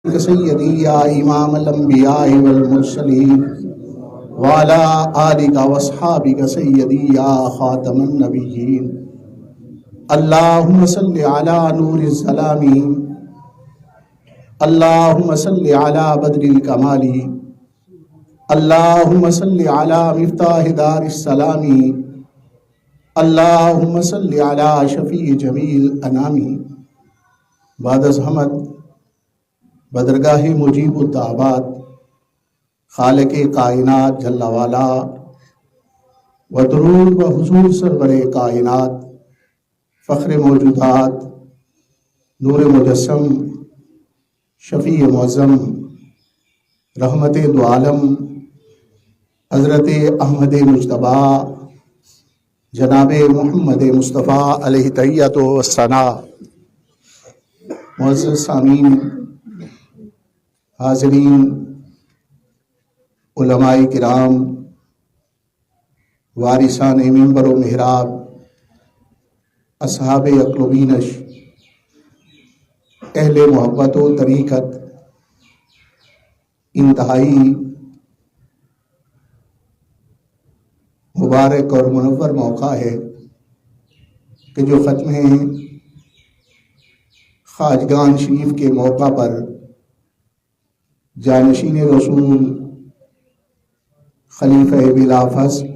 سیدی یا امام الانبیاء والمرسلین وعلی آلک واصحابک سیدی یا خاتم النبیین اللہم صلی علی نور الظلام اللہم صلی علی بدر الکمال اللہم صلی علی مفتاح دار السلام اللہم صلی علی شفیع جمیع الانام۔ بعد از حمد بدرگاہ مجیب الدعوات خالق کائنات جل والا و درود و حضور سرور کائنات فخر موجودات نور مجسم شفیع معظم رحمت دو عالم حضرت احمد مجتبیٰ جناب محمد مصطفیٰ علیہ تحیۃ و ثنا۔ معزز سامعین، حاضرین، علماء کرام، وارثان منبر و محراب، اصحاب عقل و بینش، اہل محبت و طریقت، انتہائی مبارک اور منور موقع ہے کہ جو ختم خواجگان شریف کے موقع پر جانشین رسول خلیفہ بلا فصل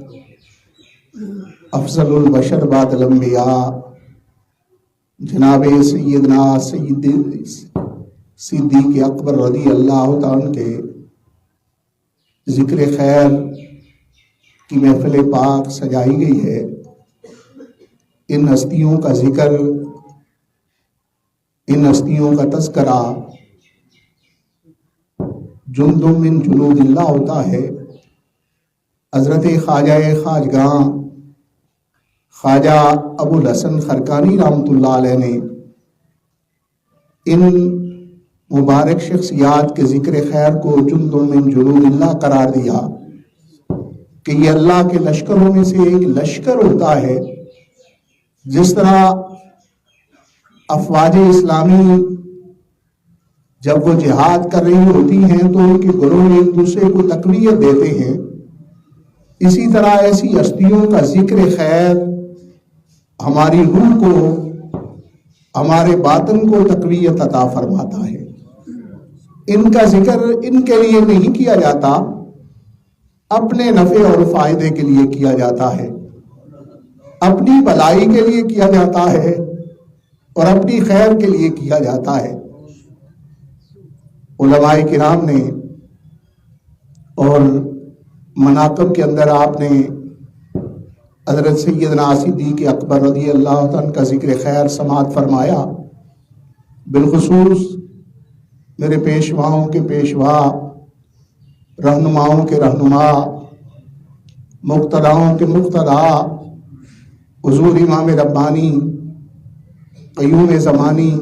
افضل البشر بعد الانبیاء جناب سیدنا صدیق اکبر رضی اللہ تعالیٰ کے ذکر خیر کی محفل پاک سجائی گئی ہے۔ ان ہستیوں کا ذکر، ان ہستیوں کا تذکرہ جند من جنود اللہ ہوتا ہے۔ حضرت خواجہ خواجگاں خواجہ ابو الحسن خرقانی رحمۃ اللہ علیہ نے ان مبارک شخصیات کے ذکر خیر کو جند من جنود اللہ قرار دیا کہ یہ اللہ کے لشکروں میں سے ایک لشکر ہوتا ہے۔ جس طرح افواج اسلامی جب وہ جہاد کر رہی ہوتی ہیں تو ان کے گروہ ایک دوسرے کو تقویت دیتے ہیں، اسی طرح ایسی ہستیوں کا ذکر خیر ہماری روح کو، ہمارے باطن کو تقویت عطا فرماتا ہے۔ ان کا ذکر ان کے لیے نہیں کیا جاتا، اپنے نفع اور فائدے کے لیے کیا جاتا ہے، اپنی بھلائی کے لیے کیا جاتا ہے اور اپنی خیر کے لیے کیا جاتا ہے۔ علماء کرام نے اور مناقب کے اندر آپ نے حضرت سیدنا صدیق اکبر رضی اللہ عنہ کا ذکر خیر سماعت فرمایا۔ بالخصوص میرے پیشواؤں کے پیشوا، رہنماؤں کے رہنما، مقتداؤں کے مقتدا، حضور امام ربانی قیوم زمانی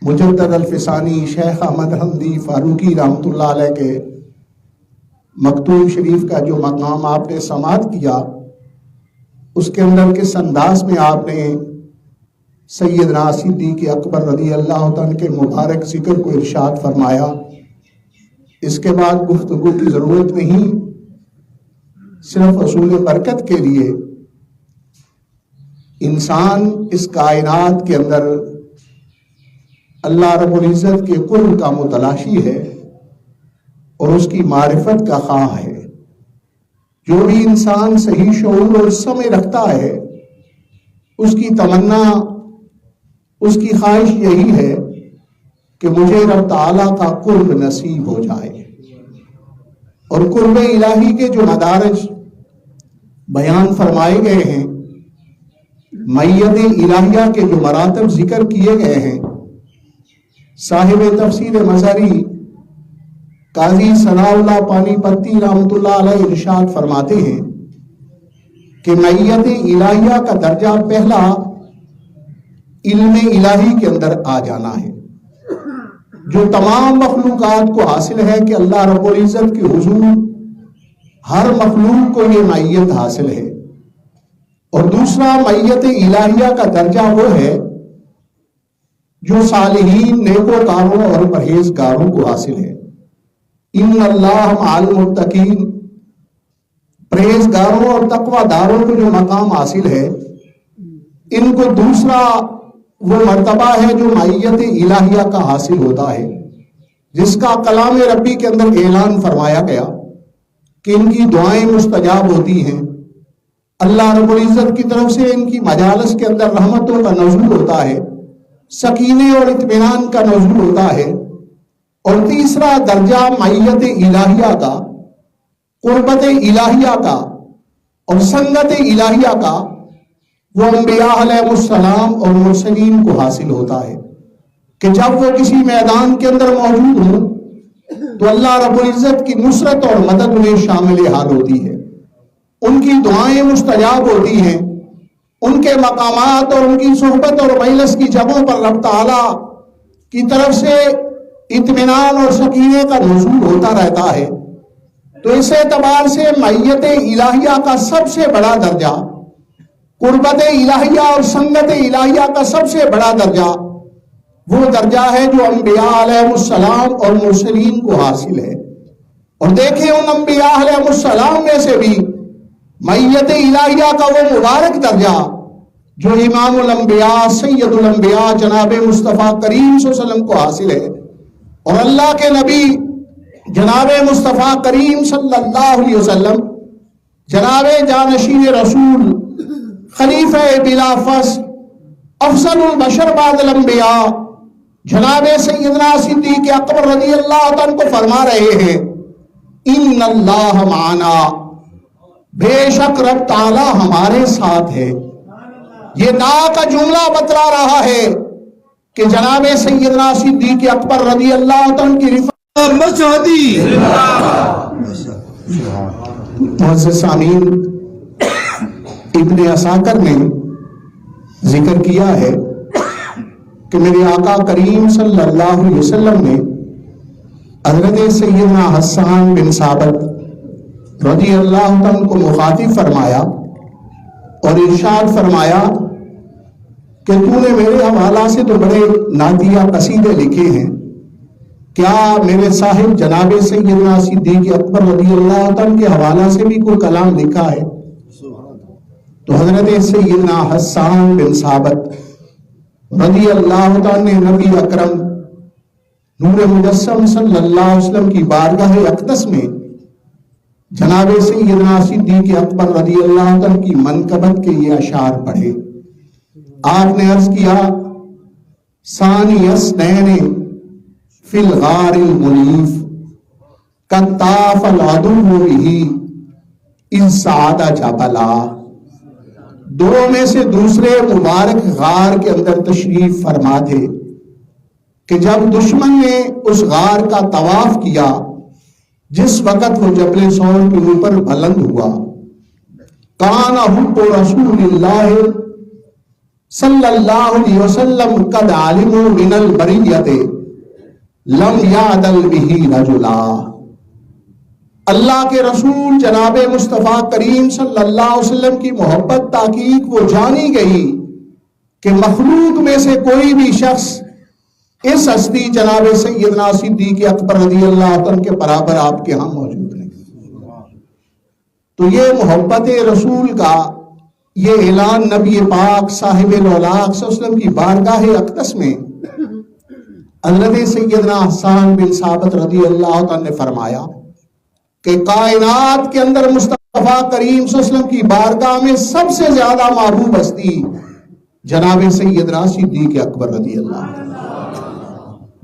مجدد الفسانی شیخ احمد حمدی فاروقی رحمۃ اللہ علیہ کے مکتوب شریف کا جو مقام آپ نے سماعت کیا، اس کے اندر کس انداز میں آپ نے سیدنا صدیق اکبر رضی اللہ عنہ کے مبارک ذکر کو ارشاد فرمایا، اس کے بعد گفتگو کی ضرورت نہیں۔ صرف حصول برکت کے لیے انسان اس کائنات کے اندر اللہ رب العزت کے قرب کا متلاشی ہے اور اس کی معرفت کا خواہ ہے۔ جو بھی انسان صحیح شعور اور سمجھ رکھتا ہے، اس کی تمنا، اس کی خواہش یہی ہے کہ مجھے رب تعالیٰ کا قرب نصیب ہو جائے۔ اور قرب الہی کے جو مدارج بیان فرمائے گئے ہیں، میت الہیہ کے جو مراتب ذکر کیے گئے ہیں، صاحب تفسیر مظہری قاضی ثناء اللہ پانی پتی رحمۃ اللہ علیہ ارشاد فرماتے ہیں کہ میت الہیہ کا درجہ پہلا علم الہی کے اندر آ جانا ہے، جو تمام مخلوقات کو حاصل ہے کہ اللہ رب العزت کے حضور ہر مخلوق کو یہ میت حاصل ہے۔ اور دوسرا میت الہیہ کا درجہ وہ ہے جو صالحین نیکوکاروں اور پرہیزگاروں کو حاصل ہے۔ ان اللہ مع المتقین، پرہیزگاروں اور تقوی داروں کو جو مقام حاصل ہے، ان کو دوسرا وہ مرتبہ ہے جو معیت الہیہ کا حاصل ہوتا ہے، جس کا کلام ربی کے اندر اعلان فرمایا گیا کہ ان کی دعائیں مستجاب ہوتی ہیں، اللہ رب العزت کی طرف سے ان کی مجالس کے اندر رحمتوں کا نزول ہوتا ہے، سکینے اور اطمینان کا نزول ہوتا ہے۔ اور تیسرا درجہ معیت الہیہ کا، قربت الہیہ کا اور سنگت الہیہ کا، وہ انبیاء علیہ السلام اور مرسلین کو حاصل ہوتا ہے کہ جب وہ کسی میدان کے اندر موجود ہوں تو اللہ رب العزت کی نصرت اور مدد انہیں شامل حال ہوتی ہے، ان کی دعائیں مستجاب ہوتی ہیں، ان کے مقامات اور ان کی صحبت اور مجلس کی جگہوں پر رب تعالی کی طرف سے اطمینان اور سکینے کا نزول ہوتا رہتا ہے۔ تو اس اعتبار سے معیت الہیہ کا سب سے بڑا درجہ، قربت الہیہ اور سنگت الہیہ کا سب سے بڑا درجہ وہ درجہ ہے جو انبیاء علیہ السلام اور مرسلین کو حاصل ہے۔ اور دیکھیں ان انبیاء علیہ السلام میں سے بھی معیت الہیہ کا وہ مبارک درجہ جو امام الانبیاء سید الانبیاء جناب مصطفیٰ کریم صلی اللہ علیہ وسلم کو حاصل ہے، اور اللہ کے نبی جناب مصطفیٰ کریم صلی اللہ علیہ وسلم، جناب جانشین رسول، خلیفہ بلا فصل، افضل البشر بعد الانبیاء، جناب سیدنا صدیق اکبر رضی اللہ عنہ کو فرما رہے ہیں ان اللہ معنا، بے شک رب تعالی ہمارے ساتھ ہے۔ یہ دعا کا جملہ بتلا رہا ہے کہ جناب سیدنا صدیق اکبر رضی اللہ عنہ کی رفاقت معزز سامعین، ابن عساکر نے ذکر کیا ہے کہ میرے آقا کریم صلی اللہ علیہ وسلم نے حضرت سیدنا حسان بن ثابت رضی اللہ عنہ کو مخاطب فرمایا اور ارشاد فرمایا کہ تو نے میرے حوالہ سے تو بڑے نعتیہ قصیدے لکھے ہیں، کیا میرے صاحب جناب سیدنا صدیق اکبر رضی اللہ عنہ کے حوالہ سے بھی کوئی کلام لکھا ہے؟ تو حضرت سیدنا حسان بن ثابت رضی اللہ عنہ نے نبی اکرم نور مجسم صلی اللہ علیہ وسلم کی بارگاہ اقدس میں جناب سیدنا صدیق اکبر رضی اللہ عنہ کی منقبت کے یہ اشعار پڑھے۔ آپ نے عرض کیا ثانی اسنین فی الغار المنیف کتاف العدو به ان سعد جبلا، دو میں سے دوسرے مبارک غار کے اندر تشریف فرما تھے کہ جب دشمن نے اس غار کا طواف کیا، جس وقت وہ جبل سور کے اوپر بلند ہوا، کان حب رسول اللہ صلی اللہ علیہ وسلم قد علموا من البریت لم یعدل به رجلا، اللہ کے رسول جناب مصطفیٰ کریم صلی اللہ علیہ وسلم کی محبت تحقیق وہ جانی گئی کہ مخلوق میں سے کوئی بھی شخص اس ہستی جناب سیدنا صدیق اکبر رضی اللہ عنہ کے برابر آپ کے ہاں موجود نہیں۔ تو یہ محبت رسول کا یہ اعلان نبی پاک صاحب الاولاق صلی اللہ علیہ وسلم کی بارگاہ اقدس میں حضرت سیدنا حسان بن ثابت رضی اللہ عنہ نے فرمایا کہ کائنات کے اندر مصطفیٰ کریم صلی اللہ علیہ وسلم کی بارگاہ میں سب سے زیادہ محبوب ہستی جناب سیدنا صدیق اکبر رضی اللہ عنہ۔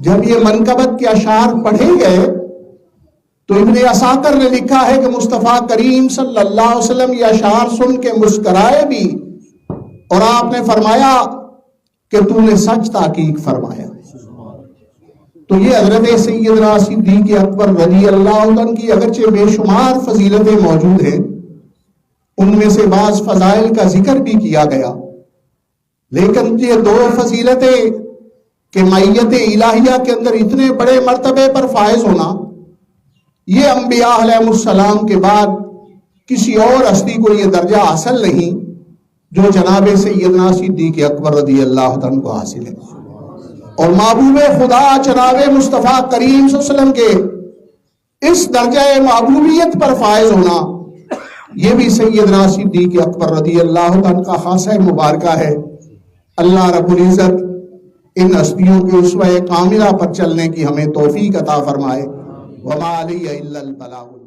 جب یہ منقبت کے اشعار پڑھے گئے تو ابن عساکر نے لکھا ہے کہ مصطفیٰ کریم صلی اللہ علیہ وسلم یہ اشعار سن کے مسکرائے بھی، اور آپ نے فرمایا کہ تو نے سچ تحقیق فرمایا۔ تو یہ حضرت سیدنا صدیق اکبر رضی اللہ عنہ کی اگرچہ بے شمار فضیلتیں موجود ہیں، ان میں سے بعض فضائل کا ذکر بھی کیا گیا، لیکن یہ دو فضیلتیں کہ معیت الہیہ کے اندر اتنے بڑے مرتبے پر فائز ہونا، یہ انبیاء علیہ السلام کے بعد کسی اور ہستی کو یہ درجہ حاصل نہیں جو جناب سیدنا صدیق اکبر رضی اللہ عنہ کو حاصل ہے۔ اور محبوب خدا جناب مصطفیٰ کریم صلی اللہ علیہ وسلم کے اس درجہ محبوبیت پر فائز ہونا، یہ بھی سیدنا صدیق اکبر رضی اللہ عنہ کا خاصہ مبارکہ ہے۔ اللہ رب العزت ان ہستیوں کے اسوہ کاملہ پر چلنے کی ہمیں توفیق عطا فرمائے۔ وما علی الا البلاغ۔